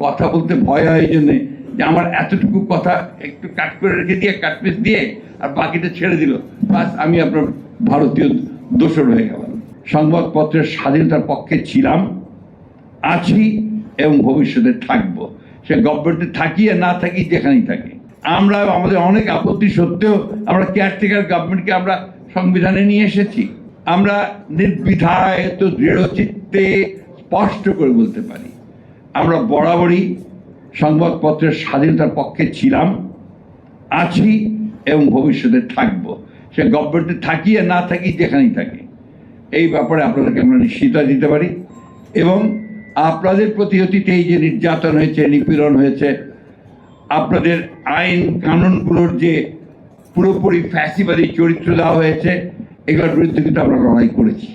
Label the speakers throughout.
Speaker 1: কথা বলতে ভয় হয় এই জন্যে যে আমার এতটুকু কথা একটু কাট করে রেখে দিয়ে কাটপিস দিয়ে আর বাকিটা ছেড়ে দিল, বাস আমি আপনার ভারতীয় দোসর হয়ে গেলাম। সংবাদপত্রের স্বাধীনতার পক্ষে ছিলাম, আছি এবং ভবিষ্যতে থাকবো। সে গভর্নমেন্টে থাকি আর না থাকি, যেখানেই থাকি। আমরা আমাদের অনেক আপত্তি সত্ত্বেও আমরা কেয়ারটেকার গভর্নমেন্টকে আমরা সংবিধানে নিয়ে এসেছি। আমরা নির্বিধায় তো দৃঢ় চিত্তে স্পষ্ট করে বলতে পারি, আমরা বরাবরই সংবাদপত্রের স্বাধীনতার পক্ষে ছিলাম, আছি এবং ভবিষ্যতে থাকবো। সে গভর্নমেন্টে থাকি আর না থাকি, যেখানেই থাকি। এই ব্যাপারে আপনাদেরকে আমরা নিশ্চয়তা দিতে পারি। এবং আপনাদের প্রতি অতীতে এই যে নির্যাতন হয়েছে, নিপীড়ন হয়েছে, আপনাদের আইন কানুনগুলোর যে পুরোপুরি ফ্যাসিবাদী চরিত্র দেওয়া হয়েছে, এগুলোর বিরুদ্ধে কিন্তু আমরা লড়াই করেছি,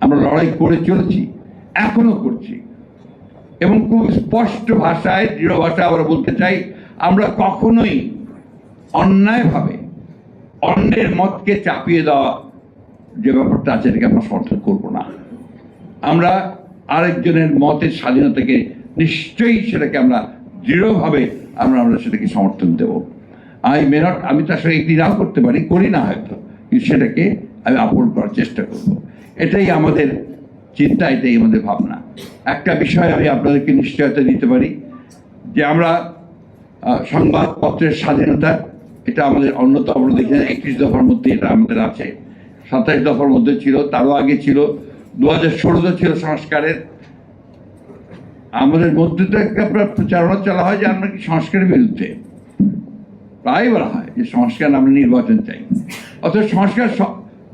Speaker 1: আমরা লড়াই করে চলেছি, এখনো করছি। এবং খুব স্পষ্ট ভাষায়, দৃঢ় ভাষায় আমরা বলতে চাই, আমরা কখনোই অন্যায়ভাবে অন্যের মতকে চাপিয়ে দেওয়া যে ব্যাপারটা আছে, এটাকে আমরা সমর্থন করব না। আমরা আরেকজনের মতের স্বাধীনতাকে নিশ্চয়ই সেটাকে আমরা দৃঢ়ভাবে আমরা সেটাকে সমর্থন দেব। আমি তার সঙ্গে একটি নাও করতে পারি, করি না হয়তো, কিন্তু সেটাকে আমি আপন করার চেষ্টা করব। এটাই আমাদের চিন্তা, এটাই আমাদের ভাবনা। একটা বিষয় আমি আপনাদেরকে নিশ্চয়তা দিতে পারি যে আমরা সংবাদপত্রের স্বাধীনতা, এটা আমাদের অন্যতম, দেখে 31 দফার মধ্যে এটা আমাদের আছে, 27 দফার মধ্যে ছিল, তারও আগে ছিল, 2016 ছিল সংস্কারের। আমাদের মধ্যে তো একটা প্রচারণা চলা হয় যে আমরা কি সংস্কারের বিরুদ্ধে, প্রায় বলা হয় যে সংস্কার, আমরা নির্বাচন চাই। অথচ সংস্কার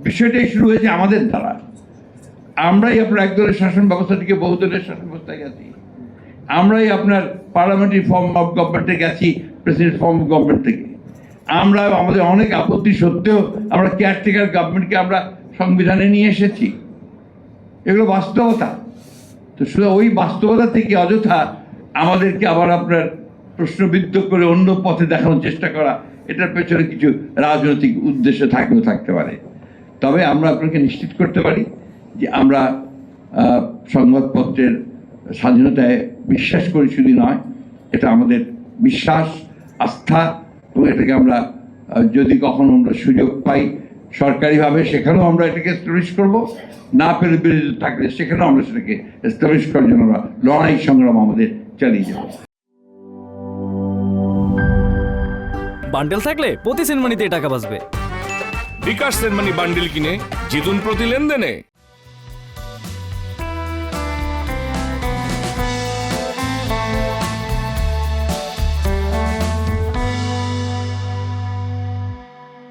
Speaker 1: বিষয়টাই শুরু হয়েছে আমাদের দ্বারা। আমরাই আপনার একদলের শাসন ব্যবস্থা থেকে বহুদলের শাসন ব্যবস্থায় গেছি, আমরাই আপনার পার্লামেন্টারি ফর্ম অফ গভর্নমেন্টে গেছি প্রেসিডেন্ট ফর্ম অফ গভর্নমেন্ট থেকে। আমরা আমাদের অনেক আপত্তি সত্ত্বেও আমরা কেয়ারটেকার গভর্নমেন্টকে আমরা সংবিধানে নিয়ে এসেছি। এগুলো বাস্তবতা। তো শুধু ওই বাস্তবতা থেকে অযথা আমাদেরকে আবার আপনার প্রশ্নবিদ্ধ করে অন্য পথে দেখানোর চেষ্টা করা, এটার পেছনে কিছু রাজনৈতিক উদ্দেশ্য থাকতে পারে। তবে আমরা আপনাকে নিশ্চিত করতে পারি যে আমরা সংবাদপত্রের স্বাধীনতায় বিশ্বাস করি, শুধু নয়, এটা আমাদের বিশ্বাস, আস্থা, এবং এটাকে আমরা যদি কখনো আমরা সুযোগ পাই সরকারিভাবে, সেখানেও আমরা এটাকে এস্টাবলিশ করবো, না পেলে বিরোধী থাকলে সেখানেও আমরা সেটাকে এস্টাবলিশ করার জন্য আমরা লড়াই সংগ্রাম আমাদের চালিয়ে যাব।
Speaker 2: বান্ডেল থাকলে প্রতি সেনমানিতে টাকা বাঁচবে।
Speaker 3: বিকাশ সেনমানি বান্ডেল কিনে জিতুন প্রতি লেনদেনে।